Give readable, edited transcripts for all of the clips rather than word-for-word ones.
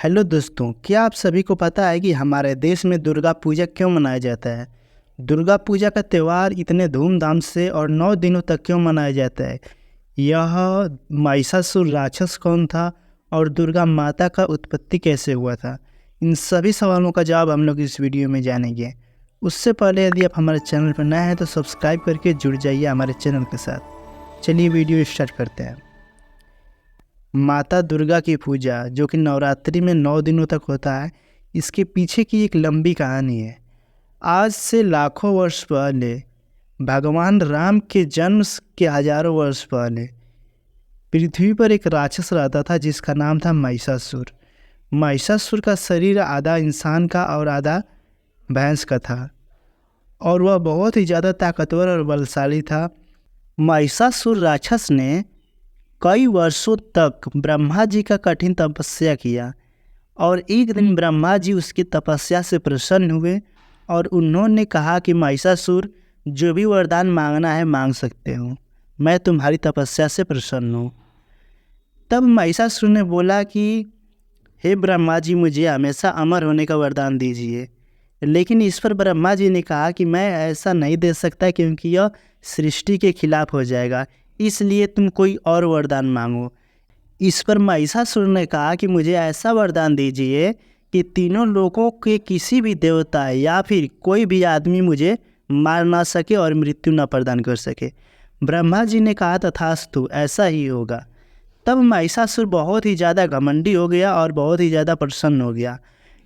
Hello दोस्तों, क्या आप सभी को पता है कि हमारे देश में दुर्गा पूजा क्यों मनाया जाता है? दुर्गा पूजा का त्यौहार इतने धूमधाम से और 9 दिनों तक क्यों मनाया जाता है? यह महिषासुर राक्षस कौन था और दुर्गा माता का उत्पत्ति कैसे हुआ था? इन सभी सवालों का जवाब हम लोग इस वीडियो में जानेंगे। उससे पहले यदि आप हमारे चैनल पर नए हैं तो सब्सक्राइब करके जुड़ जाइए हमारे चैनल के साथ। चलिए वीडियो स्टार्ट करते हैं। माता दुर्गा की पूजा जो कि नवरात्रि में 9 दिनों तक होता है, इसके पीछे की एक लंबी कहानी है। आज से लाखों वर्ष पहले भगवान राम के जन्म के हजारों वर्ष पहले पृथ्वी पर एक राक्षस रहता था जिसका नाम था महिषासुर। महिषासुर का शरीर आधा इंसान का और आधा भैंस का था और वह बहुत ही ज़्यादा ताकतवर और बलशाली था। महिषासुर राक्षस ने कई वर्षों तक ब्रह्मा जी का कठिन तपस्या किया और एक दिन ब्रह्मा जी उसकी तपस्या से प्रसन्न हुए और उन्होंने कहा कि महिषासुर, जो भी वरदान मांगना है मांग सकते हो, मैं तुम्हारी तपस्या से प्रसन्न हूँ। तब महिषासुर ने बोला कि हे ब्रह्मा जी, मुझे हमेशा अमर होने का वरदान दीजिए। लेकिन इस पर ब्रह्मा जी ने कहा कि मैं ऐसा नहीं दे सकता क्योंकि यह सृष्टि के खिलाफ हो जाएगा, इसलिए तुम कोई और वरदान मांगो। इस पर महिषासुर ने कहा कि मुझे ऐसा वरदान दीजिए कि तीनों लोकों के किसी भी देवता या फिर कोई भी आदमी मुझे मार ना सके और मृत्यु न प्रदान कर सके। ब्रह्मा जी ने कहा तथास्तु, ऐसा ही होगा। तब महिषासुर बहुत ही ज़्यादा घमंडी हो गया और बहुत ही ज़्यादा प्रसन्न हो गया।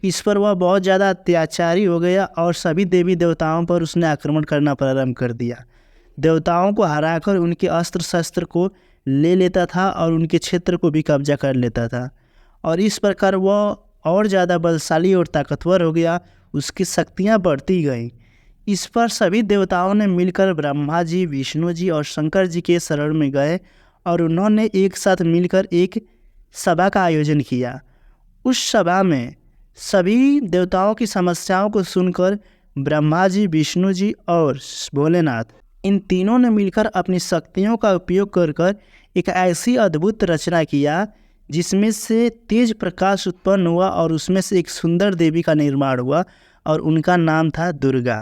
इस पर वह बहुत ज़्यादा अत्याचारी हो गया और सभी देवी देवताओं पर उसने आक्रमण करना प्रारंभ कर दिया। देवताओं को हराकर उनके अस्त्र शस्त्र को ले लेता था और उनके क्षेत्र को भी कब्जा कर लेता था और इस प्रकार वह और ज़्यादा बलशाली और ताकतवर हो गया। उसकी शक्तियाँ बढ़ती गईं। इस पर सभी देवताओं ने मिलकर ब्रह्मा जी, विष्णु जी और शंकर जी के शरण में गए और उन्होंने एक साथ मिलकर एक सभा का आयोजन किया। उस सभा में सभी देवताओं की समस्याओं को सुनकर ब्रह्मा जी, विष्णु जी और भोलेनाथ, इन तीनों ने मिलकर अपनी शक्तियों का उपयोग कर एक ऐसी अद्भुत रचना किया जिसमें से तेज प्रकाश उत्पन्न हुआ और उसमें से एक सुंदर देवी का निर्माण हुआ और उनका नाम था दुर्गा।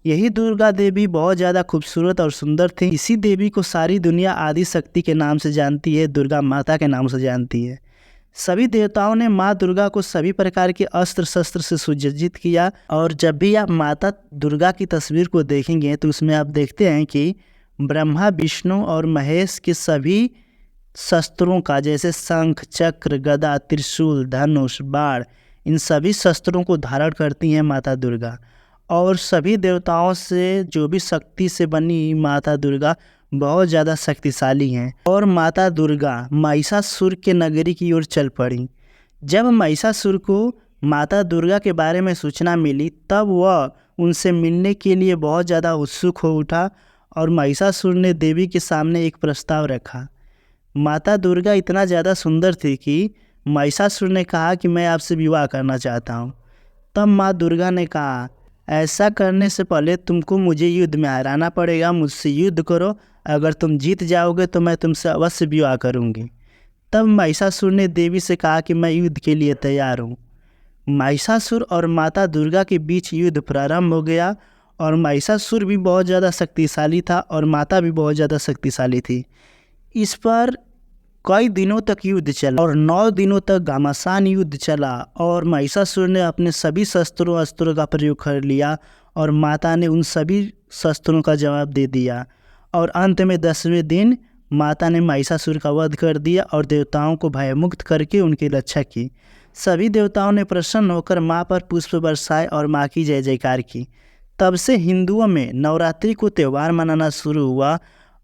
यही दुर्गा देवी बहुत ज़्यादा खूबसूरत और सुंदर थी। इसी देवी को सारी दुनिया आदि शक्ति के नाम से जानती है, दुर्गा माता के नाम से जानती है। सभी देवताओं ने माँ दुर्गा को सभी प्रकार के अस्त्र शस्त्र से सुसज्जित किया और जब भी आप माता दुर्गा की तस्वीर को देखेंगे तो उसमें आप देखते हैं कि ब्रह्मा, विष्णु और महेश के सभी शस्त्रों का, जैसे शंख, चक्र, गदा, त्रिशूल, धनुष, बाण, इन सभी शस्त्रों को धारण करती हैं माता दुर्गा। और सभी देवताओं से जो भी शक्ति से बनी माता दुर्गा बहुत ज़्यादा शक्तिशाली हैं। और माता दुर्गा महिषासुर के नगरी की ओर चल पड़ी। जब महिषासुर को माता दुर्गा के बारे में सूचना मिली तब वह उनसे मिलने के लिए बहुत ज़्यादा उत्सुक हो उठा और महिषासुर ने देवी के सामने एक प्रस्ताव रखा। माता दुर्गा इतना ज़्यादा सुंदर थी कि महिषासुर ने कहा कि मैं आपसे विवाह करना चाहता हूँ। तब माँ दुर्गा ने कहा, ऐसा करने से पहले तुमको मुझे युद्ध में हराना पड़ेगा, मुझसे युद्ध करो, अगर तुम जीत जाओगे तो मैं तुमसे अवश्य विवाह करूँगी। तब महिषासुर ने देवी से कहा कि मैं युद्ध के लिए तैयार हूँ। महिषासुर और माता दुर्गा के बीच युद्ध प्रारंभ हो गया और महिषासुर भी बहुत ज़्यादा शक्तिशाली था और माता भी बहुत ज़्यादा शक्तिशाली थी। इस पर कई दिनों तक युद्ध चला और 9 दिनों तक घमासान युद्ध चला और महिषासुर ने अपने सभी अस्त्रों का प्रयोग कर लिया और माता ने उन सभी शस्त्रों का जवाब दे दिया और अंत में 10वें दिन माता ने महिषासुर का वध कर दिया और देवताओं को भयमुक्त करके उनकी रक्षा की। सभी देवताओं ने प्रसन्न होकर माँ पर पुष्प बरसाए और माँ की जय जयकार की। तब से हिंदुओं में नवरात्रि को त्यौहार मनाना शुरू हुआ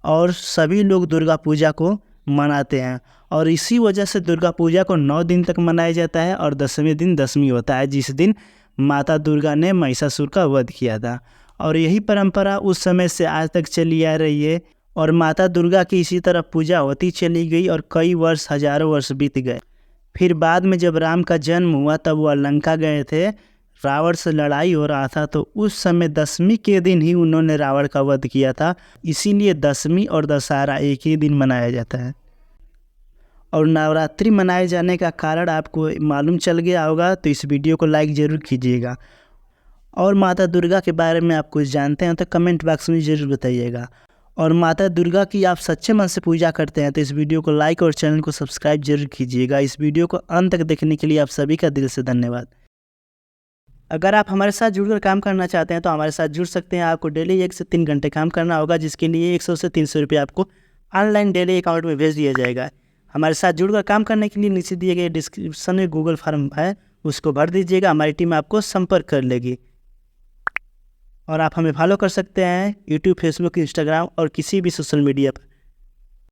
और सभी लोग दुर्गा पूजा को मनाते हैं और इसी वजह से दुर्गा पूजा को 9 दिन तक मनाया जाता है और 10वें दिन दशमी होता है, जिस दिन माता दुर्गा ने महिषासुर का वध किया था। और यही परंपरा उस समय से आज तक चली आ रही है और माता दुर्गा की इसी तरह पूजा होती चली गई और कई वर्ष, हजारों वर्ष बीत गए। फिर बाद में जब राम का जन्म हुआ तब वह लंका गए थे, रावण से लड़ाई हो रहा था, तो उस समय दशमी के दिन ही उन्होंने रावण का वध किया था। इसीलिए दशमी और दशहरा एक ही दिन मनाया जाता है। और नवरात्रि मनाए जाने का कारण आपको मालूम चल गया होगा, तो इस वीडियो को लाइक ज़रूर कीजिएगा। और माता दुर्गा के बारे में आप कुछ जानते हैं तो कमेंट बॉक्स में ज़रूर बताइएगा। और माता दुर्गा की आप सच्चे मन से पूजा करते हैं तो इस वीडियो को लाइक और चैनल को सब्सक्राइब जरूर कीजिएगा। इस वीडियो को अंत तक देखने के लिए आप सभी का दिल से धन्यवाद। अगर आप हमारे साथ जुड़कर काम करना चाहते हैं तो हमारे साथ जुड़ सकते हैं। आपको डेली 1 से 3 घंटे काम करना होगा, जिसके लिए 100 से 300 रुपये आपको ऑनलाइन डेली अकाउंट में भेज दिया जाएगा। हमारे साथ जुड़कर काम करने के लिए नीचे दिए गए डिस्क्रिप्शन में गूगल फॉर्म है, उसको भर दीजिएगा। हमारी टीम आपको संपर्क कर लेगी। और आप हमें फॉलो कर सकते हैं यूट्यूब, फेसबुक, इंस्टाग्राम और किसी भी सोशल मीडिया पर।